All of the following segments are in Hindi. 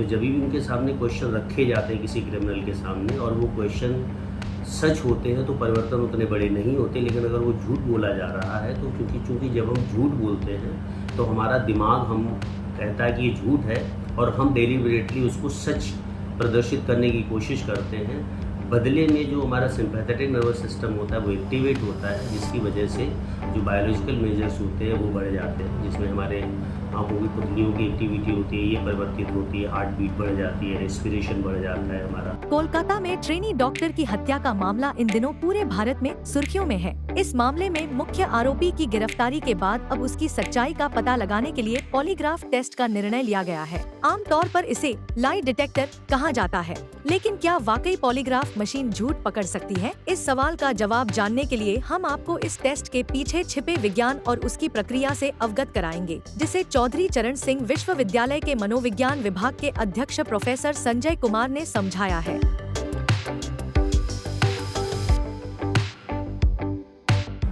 तो जब भी उनके सामने क्वेश्चन रखे जाते हैं किसी क्रिमिनल के सामने और वो क्वेश्चन सच होते हैं तो परिवर्तन उतने बड़े नहीं होते, लेकिन अगर वो झूठ बोला जा रहा है तो चूँकि जब हम झूठ बोलते हैं तो हमारा दिमाग हम कहता है कि ये झूठ है और हम डेलिबरेटली उसको सच प्रदर्शित करने की कोशिश करते हैं। बदले में जो हमारा सिंपैथेटिक नर्वस सिस्टम होता है वो एक्टिवेट होता है, जिसकी वजह से जो बायोलॉजिकल मेजर्स होते हैं वो बढ़ जाते हैं, जिसमें हमारे आँखों की पुतलियों की एक्टिविटी होती है, ये परिवर्तित होती है, हार्ट बीट बढ़ जाती है, रेस्पिरेशन बढ़ जाता है हमारा। कोलकाता में ट्रेनी डॉक्टर की हत्या का मामला इन दिनों पूरे भारत में सुर्खियों में है। इस मामले में मुख्य आरोपी की गिरफ्तारी के बाद अब उसकी सच्चाई का पता लगाने के लिए पॉलीग्राफ टेस्ट का निर्णय लिया गया है। आमतौर पर इसे लाई डिटेक्टर कहा जाता है, लेकिन क्या वाकई पॉलीग्राफ मशीन झूठ पकड़ सकती है? इस सवाल का जवाब जानने के लिए हम आपको इस टेस्ट के पीछे छिपे विज्ञान और उसकी प्रक्रिया से अवगत कराएंगे, जिसे चौधरी चरण सिंह विश्वविद्यालय के मनोविज्ञान विभाग के अध्यक्ष प्रोफेसर संजय कुमार ने समझाया है।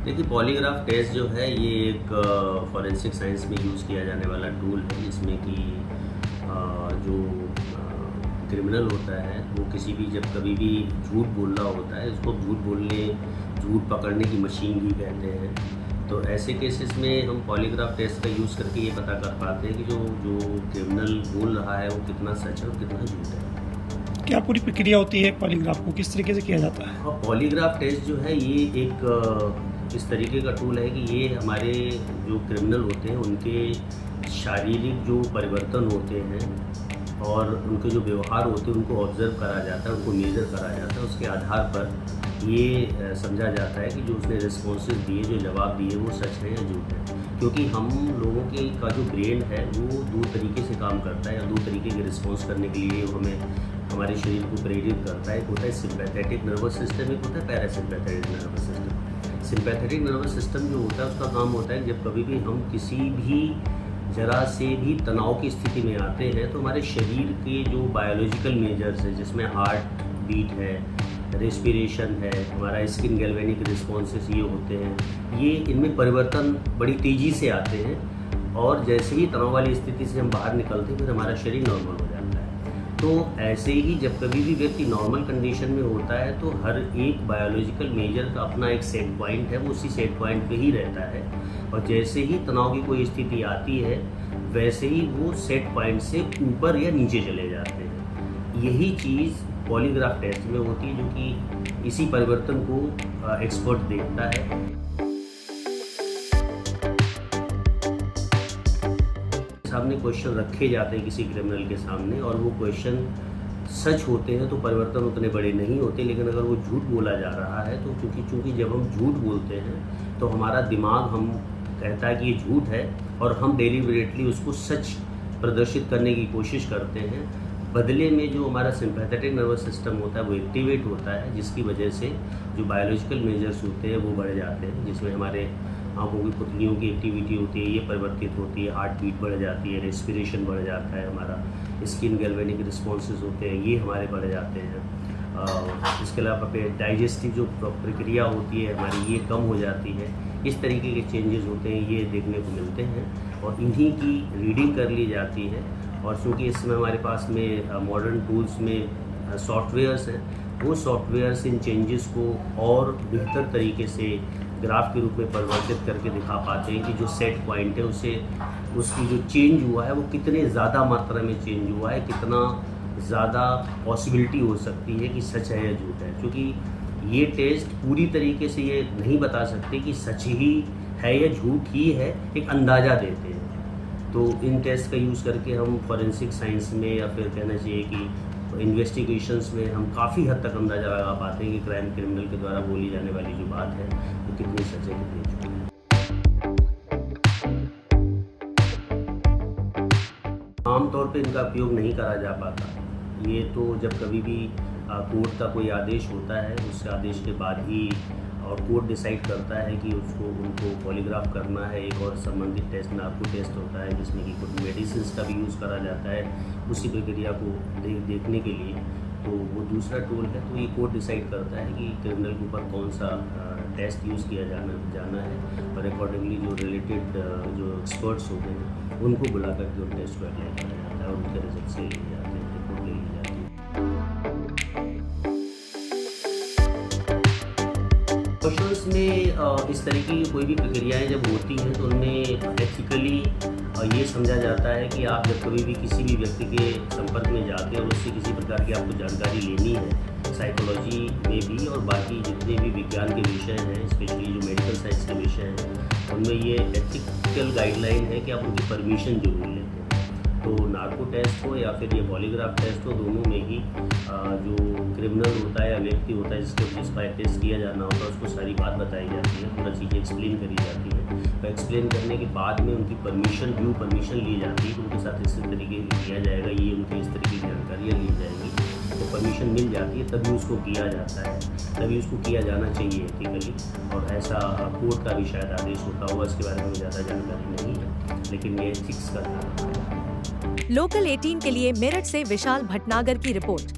देखिए, पॉलीग्राफ टेस्ट जो है ये एक फॉरेंसिक साइंस में यूज़ किया जाने वाला टूल है, जिसमें कि जो क्रिमिनल होता है वो किसी भी जब कभी भी झूठ बोल रहा होता है, इसको झूठ पकड़ने की मशीन भी कहते हैं। तो ऐसे केसेस में हम पॉलीग्राफ टेस्ट का यूज़ करके ये पता कर पाते हैं कि जो क्रिमिनल बोल रहा है वो कितना सच है और कितना झूठ है। क्या पूरी प्रक्रिया होती है पॉलीग्राफ को किस तरीके से किया जाता है? और पॉलीग्राफ टेस्ट जो है ये एक इस तरीके का टूल है कि ये हमारे जो क्रिमिनल होते हैं उनके शारीरिक जो परिवर्तन होते हैं और उनके जो व्यवहार होते हैं उनको ऑब्जर्व करा जाता है, उनको मेजर करा जाता है। उसके आधार पर ये समझा जाता है कि जो उसने रिस्पॉन्सेस दिए, जो जवाब दिए वो सच है या झूठ है। क्योंकि हम लोगों के का जो ब्रेन है वो दो तरीके से काम करता है या दो तरीके के रिस्पॉन्स करने के लिए हमें हमारे शरीर को प्रेरित करता है। एक होता है सिंपैथेटिक नर्वस सिस्टम, एक होता है parasympathetic nervous system. Sympathetic nervous system जो होता है उसका काम होता है जब कभी भी हम किसी भी जरा से भी तनाव की स्थिति में आते हैं तो हमारे शरीर के जो बायोलॉजिकल मेजर्स है, जिसमें हार्ट बीट है, रेस्पिरेशन है, हमारा स्किन गैल्वेनिक रिस्पॉन्सेस ये होते हैं, ये इनमें परिवर्तन बड़ी तेज़ी से आते हैं और जैसे ही तनाव वाली स्थिति से हम बाहर निकलते हैं फिर हमारा शरीर नॉर्मल हो जाता है। तो ऐसे ही जब कभी भी व्यक्ति नॉर्मल कंडीशन में होता है तो हर एक बायोलॉजिकल मेजर का अपना एक सेट पॉइंट है, वो उसी सेट पॉइंट पे ही रहता है और जैसे ही तनाव की कोई स्थिति आती है वैसे ही वो सेट पॉइंट से ऊपर या नीचे चले जाते हैं। यही चीज़ पॉलीग्राफ टेस्ट में होती है, जो कि इसी परिवर्तन को एक्सपर्ट देखता है। सामने क्वेश्चन रखे जाते हैं किसी क्रिमिनल के सामने और वो क्वेश्चन सच होते हैं तो परिवर्तन उतने बड़े नहीं होते, लेकिन अगर वो झूठ बोला जा रहा है तो चूँकि जब हम झूठ बोलते हैं तो हमारा दिमाग हम कहता है कि ये झूठ है और हम डेलिबरेटली उसको सच प्रदर्शित करने की कोशिश करते हैं। बदले में जो हमारा सिंपैथेटिक नर्वस सिस्टम होता है वो एक्टिवेट होता है, जिसकी वजह से जो बायोलॉजिकल मेजर्स होते हैं वो बढ़ जाते हैं, जिसमें हमारे आँखों की पुतलियों की एक्टिविटी होती है, ये परिवर्तित होती है, हार्ट बीट बढ़ जाती है, रेस्पिरेशन बढ़ जाता है, हमारा स्किन गैल्वेनिक रिस्पॉन्सेस होते हैं ये हमारे बढ़ जाते हैं। इसके अलावा पे डाइजेस्टिव जो प्रक्रिया होती है हमारी ये कम हो जाती है। इस तरीके के चेंजेस होते हैं ये देखने को मिलते हैं और इन्हीं की रीडिंग कर ली जाती है। और चूँकि इसमें हमारे पास में मॉडर्न टूल्स में सॉफ्टवेयर्स हैं, वो सॉफ्टवेयर्स इन चेंजेस को और बेहतर तरीके से ग्राफ के रूप में परिवर्तित करके दिखा पाते हैं कि जो सेट पॉइंट है उसे उसकी जो चेंज हुआ है वो कितने ज़्यादा मात्रा में चेंज हुआ है, कितना ज़्यादा पॉसिबिलिटी हो सकती है कि सच है या झूठ है। क्योंकि ये टेस्ट पूरी तरीके से ये नहीं बता सकते कि सच ही है या झूठ ही है, एक अंदाज़ा देते हैं। तो इन टेस्ट का यूज़ करके हम फॉरेंसिक साइंस में या फिर कहना चाहिए कि इन्वेस्टिगेशंस में हम काफ़ी हद तक अंदाज़ा लगा पाते हैं कि क्रिमिनल के द्वारा बोली जाने वाली जो बात है वो कितनी सच है कितनी झूठ है। आमतौर पे इनका उपयोग नहीं करा जा पाता। ये तो जब कभी भी कोर्ट का कोई आदेश होता है उस आदेश के बाद ही और कोर्ट डिसाइड करता है कि उनको पॉलीग्राफ करना है। एक और संबंधित टेस्ट नार्को टेस्ट होता है जिसमें कि कुछ मेडिसिन का भी यूज़ करा जाता है उसी प्रक्रिया को देखने के लिए। तो वो दूसरा टूल है। तो ये कोर्ट डिसाइड करता है कि क्रिमिनल के ऊपर कौन सा टेस्ट यूज़ किया जाना है और अकॉर्डिंगली जो रिलेटेड जो एक्सपर्ट्स होते हैं उनको बुला करके उन टेस्ट को अप्लाई करा जाता है और उनके रिजल्ट से लिए जाते हैं। इसमें इस तरह की कोई भी प्रक्रियाएं जब होती हैं तो उनमें एथिकली ये समझा जाता है कि आप जब कभी भी किसी भी व्यक्ति के संपर्क में जाते हैं और उससे किसी प्रकार की आपको जानकारी लेनी है साइकोलॉजी में भी और बाकी जितने भी विज्ञान के विषय हैं, स्पेशली जो मेडिकल साइंस के विषय हैं, उनमें ये एथिकल गाइडलाइन है कि आप उनकी परमिशन जरूर लेते हैं। तो नार्को टेस्ट हो या फिर ये पॉलीग्राफ टेस्ट हो, दोनों में ही जो क्रिमिनल होता है या व्यक्ति होता है जिसका टेस्ट किया जाना होता है उसको सारी बात बताई जाती है, पूरा चीज़ें एक्सप्लेन करी जाती है। तो एक्सप्लेन करने के बाद में उनकी परमिशन ली जाती है कि उनके साथ इस तरीके से किया जाएगा, ये उनकी इस तरीके की जानकारियाँ ली जाएगी। तो परमिशन मिल जाती है तभी उसको किया जाता है, तभी उसको किया जाना चाहिए एथिकली। और ऐसा कोर्ट का भी शायद आदेश होता होगा, इसके बारे में ज़्यादा जानकारी नहीं है, लेकिन ये एथिक्स का था। लोकल 18 के लिए मेरठ से विशाल भटनागर की रिपोर्ट।